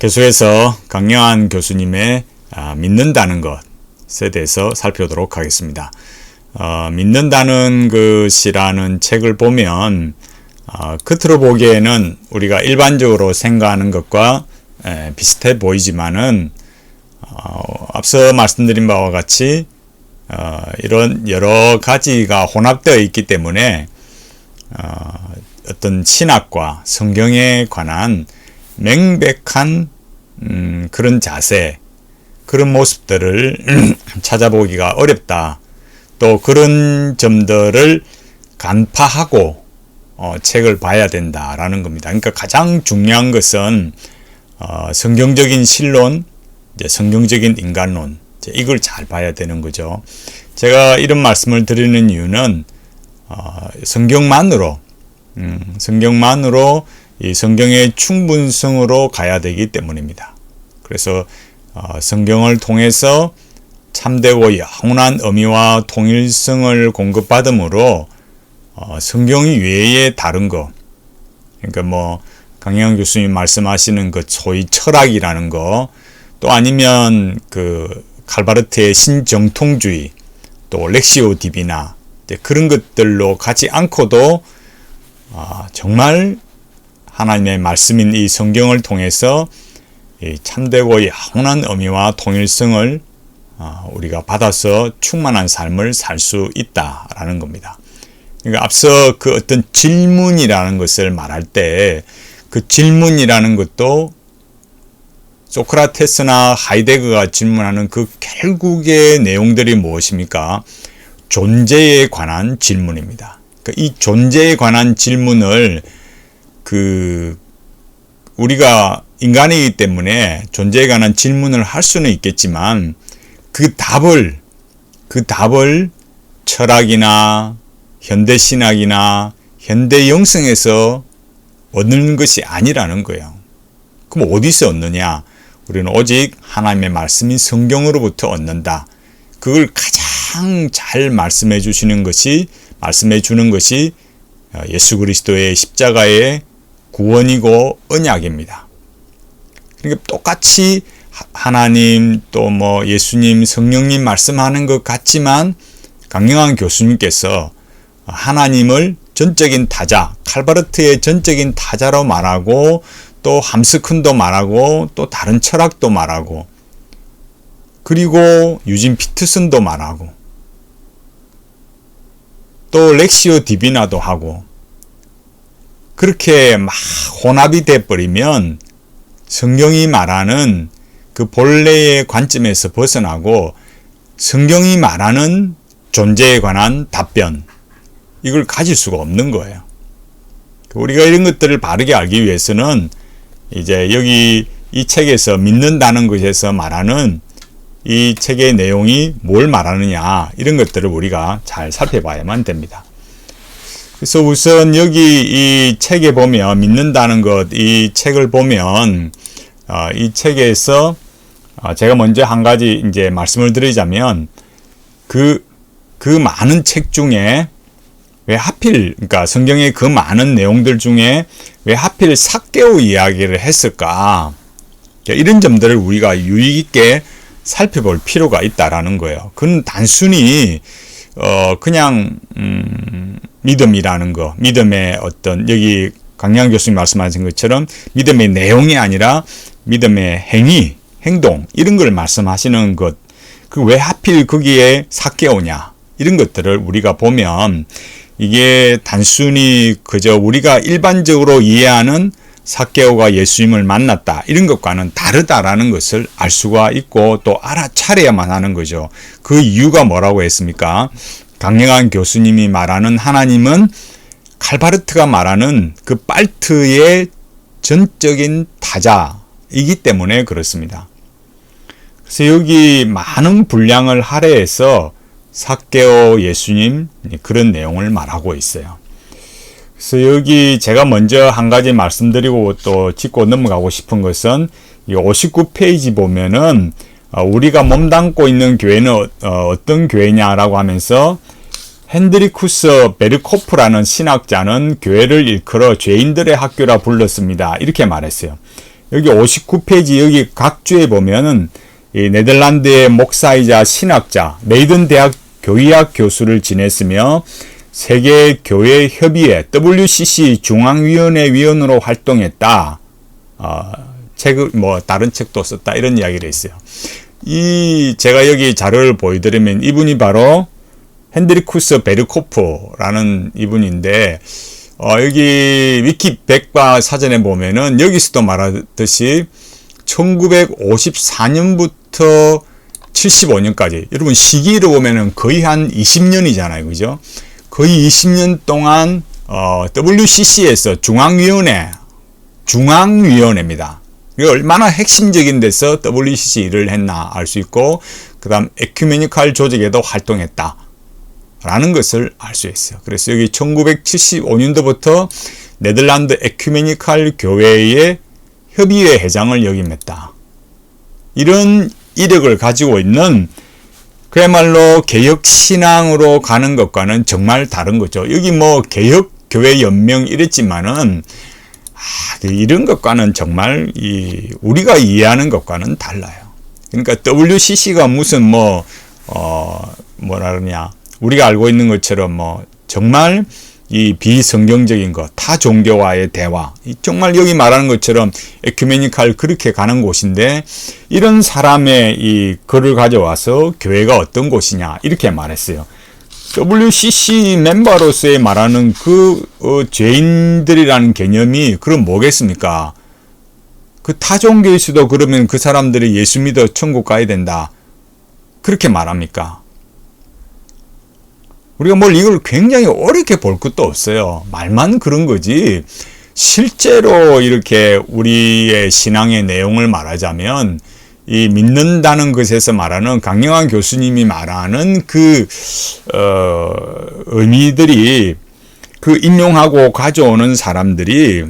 계속해서 강영한 교수님의 믿는다는 것에 대해서 살펴보도록 하겠습니다. 믿는다는 것이라는 책을 보면 겉으로 보기에는 우리가 일반적으로 생각하는 것과 비슷해 보이지만은 앞서 말씀드린 바와 같이 이런 여러 가지가 혼합되어 있기 때문에 어떤 신학과 성경에 관한 명백한 그런 자세, 그런 모습들을 찾아보기가 어렵다. 또 그런 점들을 간파하고 책을 봐야 된다라는 겁니다. 그러니까 가장 중요한 것은 성경적인 신론, 성경적인 인간론, 이걸 잘 봐야 되는 거죠. 제가 이런 말씀을 드리는 이유는 성경만으로 이 성경의 충분성으로 가야 되기 때문입니다. 그래서 성경을 통해서 참되고 영원한 의미와 통일성을 공급받음으로 성경 외에 다른 거, 그러니까 강영한 교수님 말씀하시는 그 소위 철학이라는 거, 또 아니면 그 칼바르트의 신정통주의, 또 렉시오 디비나, 그런 것들로 가지 않고도 정말 하나님의 말씀인 이 성경을 통해서 이 참되고 영원한 의미와 통일성을 우리가 받아서 충만한 삶을 살 수 있다라는 겁니다. 그러니까 앞서 그 어떤 질문이라는 것을 말할 때 그 질문이라는 것도 소크라테스나 하이데거가 질문하는 그 결국의 내용들이 무엇입니까? 존재에 관한 질문입니다. 그러니까 이 존재에 관한 질문을 우리가 인간이기 때문에 존재에 관한 질문을 할 수는 있겠지만 그 답을 철학이나 현대신학이나 현대영성에서 얻는 것이 아니라는 거예요. 그럼 어디서 얻느냐? 우리는 오직 하나님의 말씀인 성경으로부터 얻는다. 그걸 가장 잘 말씀해 주는 것이 예수 그리스도의 십자가의 구원이고 언약입니다. 그러니까 똑같이 하나님 또 예수님, 성령님 말씀하는 것 같지만 강영한 교수님께서 하나님을 전적인 타자, 칼바르트의 전적인 타자로 말하고 또 함스큰도 말하고 또 다른 철학도 말하고 그리고 유진 피터슨도 말하고 또 렉시오 디비나도 하고 그렇게 막 혼합이 돼버리면 성경이 말하는 그 본래의 관점에서 벗어나고 성경이 말하는 존재에 관한 답변, 이걸 가질 수가 없는 거예요. 우리가 이런 것들을 바르게 알기 위해서는 이제 여기 이 책에서 믿는다는 것에서 말하는 이 책의 내용이 뭘 말하느냐, 이런 것들을 우리가 잘 살펴봐야만 됩니다. 그래서 우선 여기 이 책에 보면 믿는다는 것, 이 책을 보면 이 책에서 제가 먼저 한 가지 이제 말씀을 드리자면 그 많은 책 중에 왜 하필, 그러니까 성경의 그 많은 내용들 중에 왜 하필 삭개오 이야기를 했을까? 이런 점들을 우리가 유의 있게 살펴볼 필요가 있다라는 거예요. 그건 단순히 그냥 믿음이라는 거, 믿음의 어떤 여기 강영한 교수님 말씀하신 것처럼 믿음의 내용이 아니라 믿음의 행동 이런 걸 말씀하시는 것, 그 왜 하필 거기에 삭개오냐, 이런 것들을 우리가 보면 이게 단순히 그저 우리가 일반적으로 이해하는 삭개오가 예수님을 만났다, 이런 것과는 다르다라는 것을 알 수가 있고 또 알아차려야만 하는 거죠. 그 이유가 뭐라고 했습니까? 강영한 교수님이 말하는 하나님은 칼바르트가 말하는 그 빨트의 전적인 타자이기 때문에 그렇습니다. 그래서 여기 많은 분량을 할애해서 삭개오 예수님 그런 내용을 말하고 있어요. 그래서 여기 제가 먼저 한 가지 말씀드리고 또 짚고 넘어가고 싶은 것은 이 59페이지 보면은 우리가 몸담고 있는 교회는 어떤 교회냐라고 하면서 핸드리쿠스 베르코프라는 신학자는 교회를 일컬어 죄인들의 학교라 불렀습니다. 이렇게 말했어요. 여기 59페이지 여기 각주에 보면은 이 네덜란드의 목사이자 신학자, 레이든 대학 교의학 교수를 지냈으며 세계교회협의회 WCC 중앙위원회 위원으로 활동했다. 책을 다른 책도 썼다 이런 이야기를 했어요. 제가 여기 자료를 보여드리면 이분이 바로 핸드리쿠스 베르코프라는 이분인데 여기 위키 백과 사전에 보면은 여기서도 말하듯이 1954년부터 75년까지 여러분 시기로 보면은 거의 한 20년이잖아요. 그죠? 거의 20년 동안 WCC에서 중앙위원회입니다. 얼마나 핵심적인 데서 WCC 일을 했나 알 수 있고 그 다음 에큐메니칼 조직에도 활동했다 라는 것을 알 수 있어요. 그래서 여기 1975년도부터 네덜란드 에큐메니칼 교회의 협의회 회장을 역임했다. 이런 이력을 가지고 있는 그야말로 개혁신앙으로 가는 것과는 정말 다른 거죠. 여기 개혁교회연명 이랬지만은 이런 것과는 정말 우리가 이해하는 것과는 달라요. 그러니까 WCC가 무슨 뭐라 그러냐 우리가 알고 있는 것처럼 정말 이 비성경적인 것, 타 종교와의 대화, 정말 여기 말하는 것처럼 에큐메니칼 그렇게 가는 곳인데 이런 사람의 이 글을 가져와서 교회가 어떤 곳이냐 이렇게 말했어요. WCC 멤버로서의 말하는 죄인들이라는 개념이 그럼 뭐겠습니까? 그 타종교에서도 그러면 그 사람들이 예수 믿어 천국 가야 된다 그렇게 말합니까? 우리가 이걸 굉장히 어렵게 볼 것도 없어요. 말만 그런 거지 실제로 이렇게 우리의 신앙의 내용을 말하자면 이 믿는다는 것에서 말하는 강영환 교수님이 말하는 의미들이 인용하고 가져오는 사람들이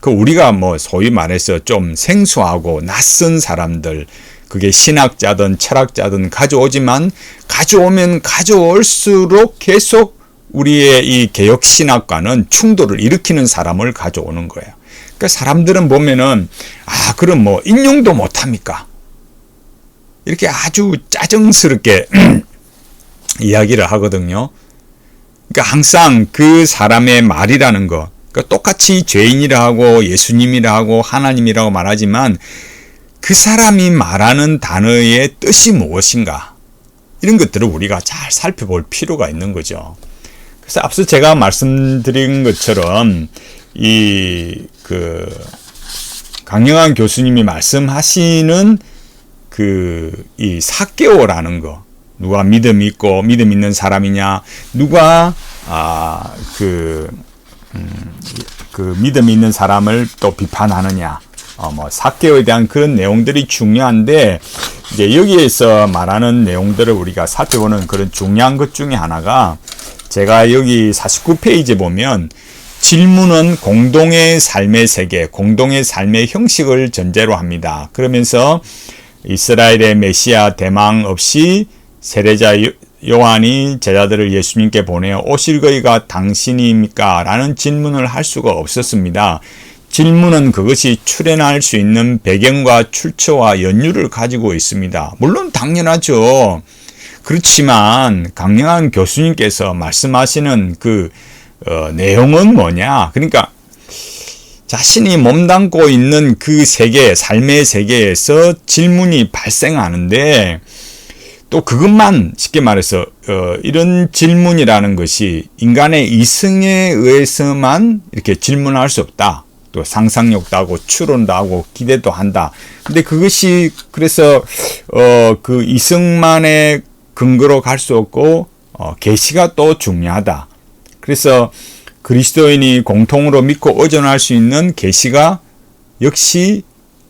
우리가 소위 말해서 좀 생소하고 낯선 사람들 그게 신학자든 철학자든 가져오지만 가져오면 가져올수록 계속 우리의 이 개혁신학과는 충돌을 일으키는 사람을 가져오는 거예요. 그러니까 사람들은 보면은 그럼 인용도 못합니까? 이렇게 아주 짜증스럽게 이야기를 하거든요. 그러니까 항상 그 사람의 말이라는 거 그러니까 똑같이 죄인이라 하고 예수님이라 하고 하나님이라고 말하지만 그 사람이 말하는 단어의 뜻이 무엇인가 이런 것들을 우리가 잘 살펴볼 필요가 있는 거죠. 그래서 앞서 제가 말씀드린 것처럼 강영환 교수님이 말씀하시는 이 삭개오라는 거 누가 믿음 있고 믿음 있는 사람이냐 누가 믿음 있는 사람을 또 비판하느냐 삭개오에 대한 그런 내용들이 중요한데 이제 여기에서 말하는 내용들을 우리가 살펴보는 그런 중요한 것 중에 하나가 제가 여기 49페이지에 보면 질문은 공동의 삶의 세계, 공동의 삶의 형식을 전제로 합니다. 그러면서 이스라엘의 메시아 대망 없이 세례자 요한이 제자들을 예수님께 보내어 오실 거이가 당신입니까? 라는 질문을 할 수가 없었습니다. 질문은 그것이 출현할 수 있는 배경과 출처와 연유를 가지고 있습니다. 물론 당연하죠. 그렇지만 강영환 교수님께서 말씀하시는 내용은 뭐냐? 그러니까 자신이 몸담고 있는 그 세계, 삶의 세계에서 질문이 발생하는데 또 그것만 쉽게 말해서 이런 질문이라는 것이 인간의 이성에 의해서만 이렇게 질문할 수 없다. 또 상상력도 하고 추론도 하고 기대도 한다. 근데 그것이 그래서 그 이성만의 근거로 갈 수 없고 계시가 또 중요하다. 그래서 그리스도인이 공통으로 믿고 의존할 수 있는 계시가 역시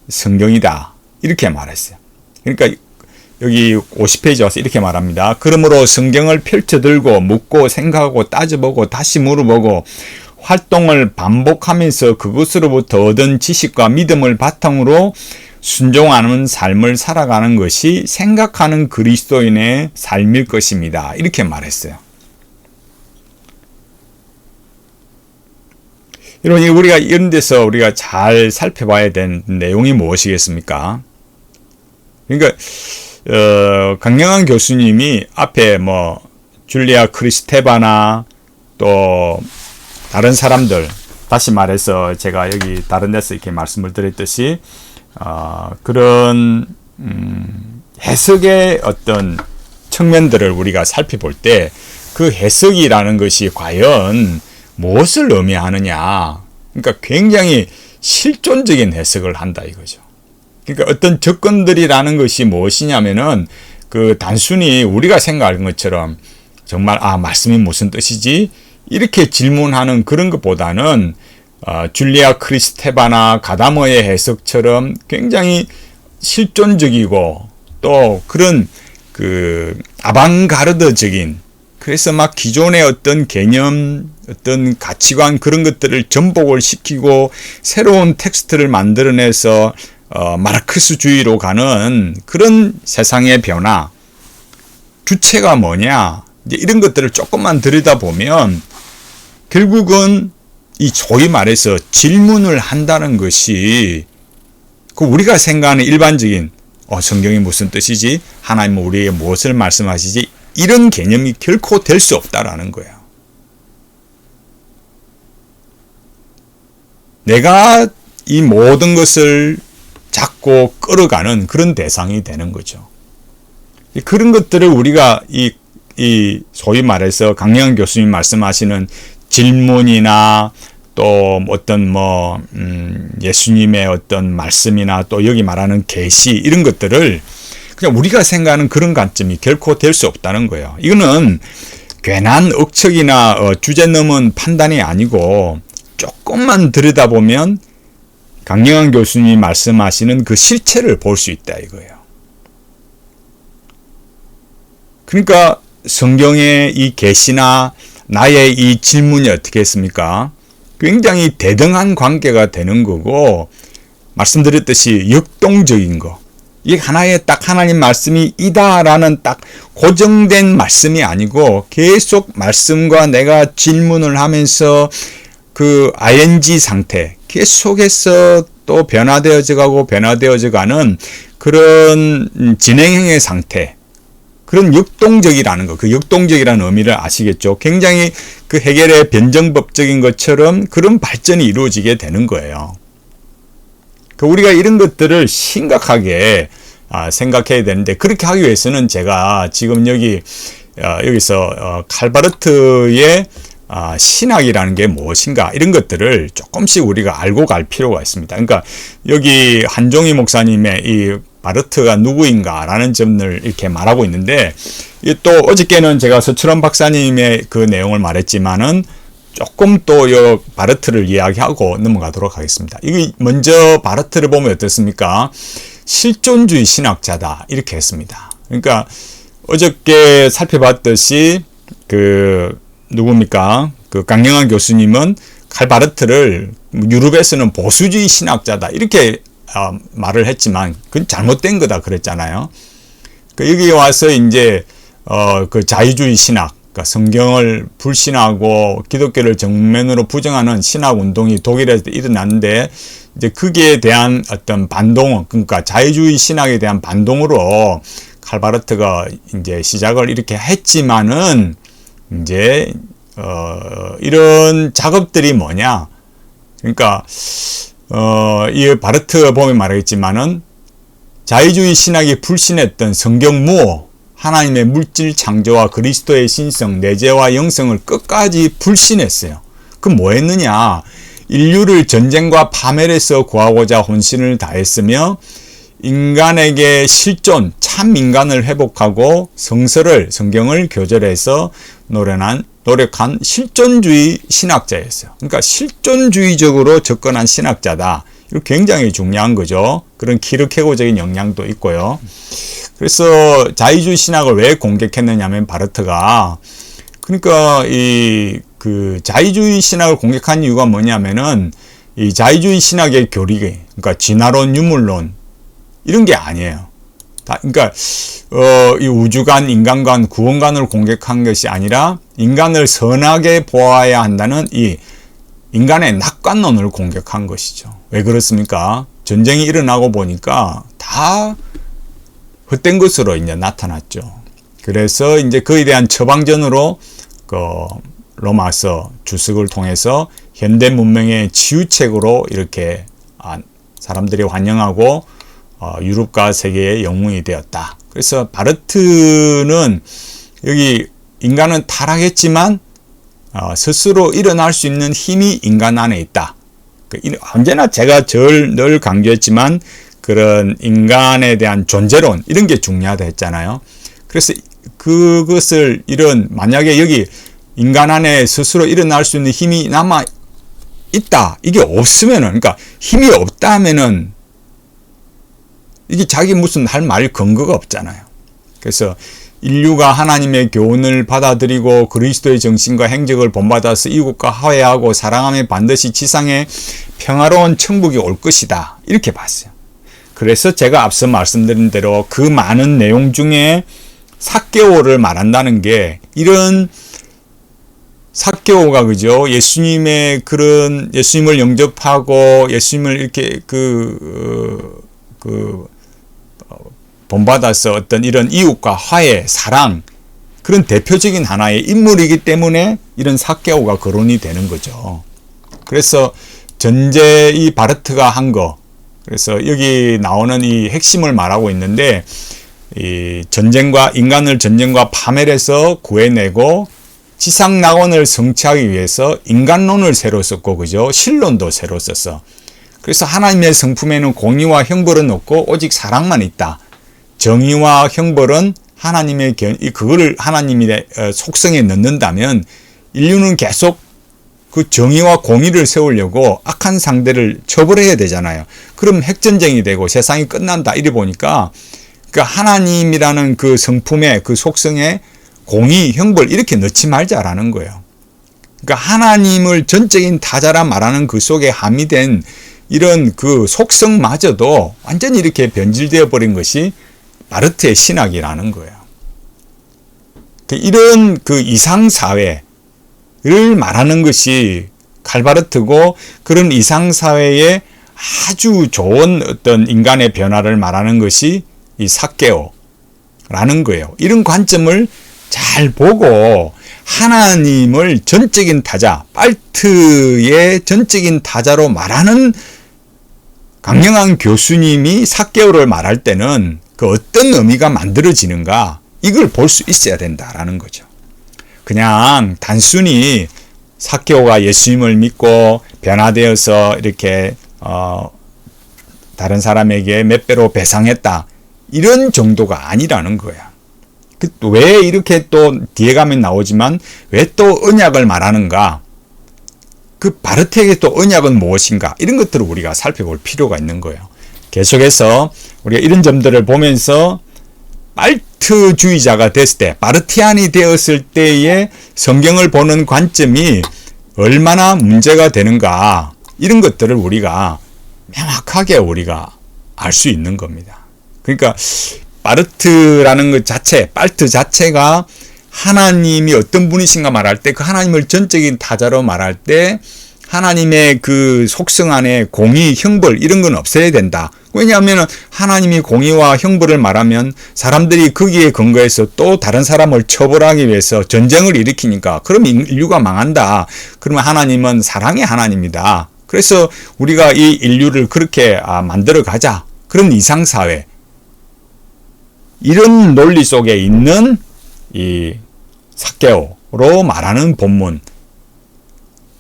성경이다. 이렇게 말했어요. 그러니까 여기 50페이지 와서 이렇게 말합니다. 그러므로 성경을 펼쳐들고 묻고 생각하고 따져보고 다시 물어보고 활동을 반복하면서 그것으로부터 얻은 지식과 믿음을 바탕으로 순종하는 삶을 살아가는 것이 생각하는 그리스도인의 삶일 것입니다. 이렇게 말했어요. 이런 우리가 이런 데서 우리가 잘 살펴봐야 되는 내용이 무엇이겠습니까? 그러니까 강영한 교수님이 앞에 뭐 줄리아 크리스테바나 또 다른 사람들, 다시 말해서 제가 여기 다른 데서 이렇게 말씀을 드렸듯이 그런 해석의 어떤 측면들을 우리가 살펴볼 때 그 해석이라는 것이 과연 무엇을 의미하느냐. 그러니까 굉장히 실존적인 해석을 한다 이거죠. 그러니까 어떤 접근들이라는 것이 무엇이냐면은 그 단순히 우리가 생각하는 것처럼 정말 말씀이 무슨 뜻이지? 이렇게 질문하는 그런 것보다는 줄리아 크리스테바나 가다머의 해석처럼 굉장히 실존적이고 또 그런 그 아방가르드적인, 그래서 막 기존의 어떤 개념, 어떤 가치관 그런 것들을 전복을 시키고 새로운 텍스트를 만들어내서 마르크스주의로 가는 그런 세상의 변화, 주체가 뭐냐, 이제 이런 것들을 조금만 들여다보면 결국은 이 소위 말해서 질문을 한다는 것이 그 우리가 생각하는 일반적인 성경이 무슨 뜻이지? 하나님은 우리에게 무엇을 말씀하시지? 이런 개념이 결코 될 수 없다라는 거예요. 내가 이 모든 것을 잡고 끌어가는 그런 대상이 되는 거죠. 그런 것들을 우리가 이 소위 말해서 강영한 교수님 말씀하시는 질문이나 또 어떤 예수님의 어떤 말씀이나 또 여기 말하는 계시 이런 것들을 그냥 우리가 생각하는 그런 관점이 결코 될 수 없다는 거예요. 이거는 괜한 억측이나 주제 넘은 판단이 아니고 조금만 들여다보면 강영한 교수님이 말씀하시는 그 실체를 볼 수 있다 이거예요. 그러니까 성경의 이 계시나 나의 이 질문이 어떻게 했습니까? 굉장히 대등한 관계가 되는 거고, 말씀드렸듯이 역동적인 거, 이게 하나의 딱 하나님 말씀이 이다라는 딱 고정된 말씀이 아니고 계속 말씀과 내가 질문을 하면서 그 ing 상태 계속해서 또 변화되어져 가는 그런 진행형의 상태, 그런 역동적이라는 거, 그 역동적이라는 의미를 아시겠죠? 굉장히 그 해겔의 변정법적인 것처럼 그런 발전이 이루어지게 되는 거예요. 우리가 이런 것들을 심각하게 생각해야 되는데, 그렇게 하기 위해서는 제가 지금 여기서 칼바르트의 신학이라는 게 무엇인가 이런 것들을 조금씩 우리가 알고 갈 필요가 있습니다. 그러니까 여기 한종희 목사님의 이 바르트가 누구인가라는 점을 이렇게 말하고 있는데, 또 어저께는 제가 서철원 박사님의 그 내용을 말했지만은 조금 또 요 바르트를 이야기하고 넘어가도록 하겠습니다. 이게 먼저 바르트를 보면 어떻습니까? 실존주의 신학자다 이렇게 했습니다. 그러니까 어저께 살펴봤듯이 그 누굽니까? 그 강영한 교수님은 칼 바르트를 유럽에서는 보수주의 신학자다 이렇게 말을 했지만 그건 잘못된 거다 그랬잖아요. 여기 와서 이제 그 자유주의 신학, 그러니까 성경을 불신하고 기독교를 정면으로 부정하는 신학 운동이 독일에서 일어났는데, 이제 거기에 대한 어떤 반동, 그러니까 자유주의 신학에 대한 반동으로 칼바르트가 이제 시작을 이렇게 했지만은 이제 이런 작업들이 뭐냐? 그러니까 이 바르트 보면 말하겠지만은 자유주의 신학이 불신했던 성경무어, 하나님의 물질 창조와 그리스도의 신성, 내재와 영성을 끝까지 불신했어요. 그럼 뭐 했느냐? 인류를 전쟁과 파멸에서 구하고자 혼신을 다했으며 인간에게 실존, 참 인간을 회복하고 성경을 교절해서 노력한 실존주의 신학자였어요. 그러니까 실존주의적으로 접근한 신학자다. 이거 굉장히 중요한 거죠. 그런 키르케고적인 영향도 있고요. 그래서 자유주의 신학을 왜 공격했느냐면 바르트가, 그러니까 그 자유주의 신학을 공격한 이유가 뭐냐면은 이 자유주의 신학의 교리, 그러니까 진화론, 유물론 이런 게 아니에요. 그러니까 이 우주관, 인간관, 구원관을 공격한 것이 아니라 인간을 선하게 보아야 한다는 이 인간의 낙관론을 공격한 것이죠. 왜 그렇습니까? 전쟁이 일어나고 보니까 다 헛된 것으로 이제 나타났죠. 그래서 이제 그에 대한 처방전으로 그 로마서 주석을 통해서 현대 문명의 치유책으로 이렇게 사람들이 환영하고 유럽과 세계의 영웅이 되었다. 그래서 바르트는 여기 인간은 타락했지만 스스로 일어날 수 있는 힘이 인간 안에 있다. 언제나 제가 늘 강조했지만 그런 인간에 대한 존재론 이런 게 중요하다 했잖아요. 그래서 그것을 만약에 여기 인간 안에 스스로 일어날 수 있는 힘이 남아 있다. 이게 없으면은, 그러니까 힘이 없다 하면은 이게 자기 무슨 할 말 근거가 없잖아요. 그래서 인류가 하나님의 교훈을 받아들이고 그리스도의 정신과 행적을 본받아서 이웃과 화해하고 사랑하며 반드시 지상에 평화로운 천국이 올 것이다. 이렇게 봤어요. 그래서 제가 앞서 말씀드린 대로 그 많은 내용 중에 삭개오를 말한다는 게 이런 삭개오가 그죠? 예수님의 그런 예수님을 영접하고 예수님을 이렇게 본받아서 어떤 이런 이웃과 화해, 사랑 그런 대표적인 하나의 인물이기 때문에 이런 삭개오가 거론이 되는 거죠. 그래서 전제 이 바르트가 한 거, 그래서 여기 나오는 이 핵심을 말하고 있는데 이 인간을 전쟁과 파멸에서 구해내고 지상 낙원을 성취하기 위해서 인간론을 새로 썼고 그죠? 신론도 새로 썼어. 그래서 하나님의 성품에는 공의와 형벌은 없고 오직 사랑만 있다. 정의와 형벌은 그거를 하나님의 속성에 넣는다면 인류는 계속 그 정의와 공의를 세우려고 악한 상대를 처벌해야 되잖아요. 그럼 핵전쟁이 되고 세상이 끝난다. 이래 보니까 그 하나님이라는 그 성품의 그 속성에 공의, 형벌 이렇게 넣지 말자라는 거예요. 그러니까 하나님을 전적인 타자라 말하는 그 속에 함의된 이런 그 속성마저도 완전히 이렇게 변질되어 버린 것이 바르트의 신학이라는 거예요. 이런 그 이상사회를 말하는 것이 칼바르트고 그런 이상사회에 아주 좋은 어떤 인간의 변화를 말하는 것이 이 삭개오라는 거예요. 이런 관점을 잘 보고 하나님을 전적인 타자, 발트의 전적인 타자로 말하는 강영한 교수님이 삭개오를 말할 때는 그 어떤 의미가 만들어지는가 이걸 볼 수 있어야 된다라는 거죠. 그냥 단순히 삭개오가 예수님을 믿고 변화되어서 이렇게 다른 사람에게 몇 배로 배상했다 이런 정도가 아니라는 거야. 왜 이렇게 또 뒤에 가면 나오지만 왜 또 언약을 말하는가? 그 바르트에게 또 언약은 무엇인가? 이런 것들을 우리가 살펴볼 필요가 있는 거예요. 계속해서 우리가 이런 점들을 보면서 발트주의자가 됐을 때, 바르티안이 되었을 때의 성경을 보는 관점이 얼마나 문제가 되는가 이런 것들을 우리가 명확하게 우리가 알 수 있는 겁니다. 그러니까 바르트라는 것 자체, 발트 자체가 하나님이 어떤 분이신가 말할 때 그 하나님을 전적인 타자로 말할 때 하나님의 그 속성 안에 공의, 형벌 이런 건 없어야 된다. 왜냐하면 하나님이 공의와 형벌을 말하면 사람들이 거기에 근거해서 또 다른 사람을 처벌하기 위해서 전쟁을 일으키니까 그럼 인류가 망한다. 그러면 하나님은 사랑의 하나님이다. 그래서 우리가 이 인류를 그렇게 만들어 가자. 그런 이상사회. 이런 논리 속에 있는 이 삭개오로 말하는 본문.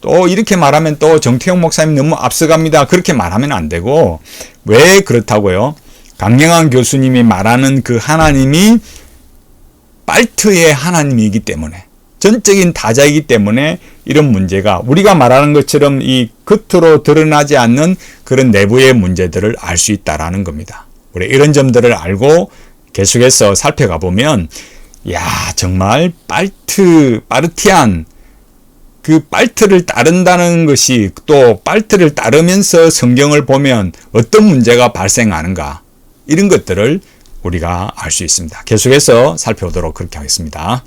또 이렇게 말하면 또 정태용 목사님 너무 앞서갑니다. 그렇게 말하면 안 되고 왜 그렇다고요? 강영한 교수님이 말하는 그 하나님이 발트의 하나님이기 때문에 전적인 타자이기 때문에 이런 문제가 우리가 말하는 것처럼 이 겉으로 드러나지 않는 그런 내부의 문제들을 알 수 있다라는 겁니다. 우리 이런 점들을 알고 계속해서 살펴가 보면 야 정말 바르티안 그 발트를 따른다는 것이 또 발트를 따르면서 성경을 보면 어떤 문제가 발생하는가 이런 것들을 우리가 알 수 있습니다. 계속해서 살펴보도록 그렇게 하겠습니다.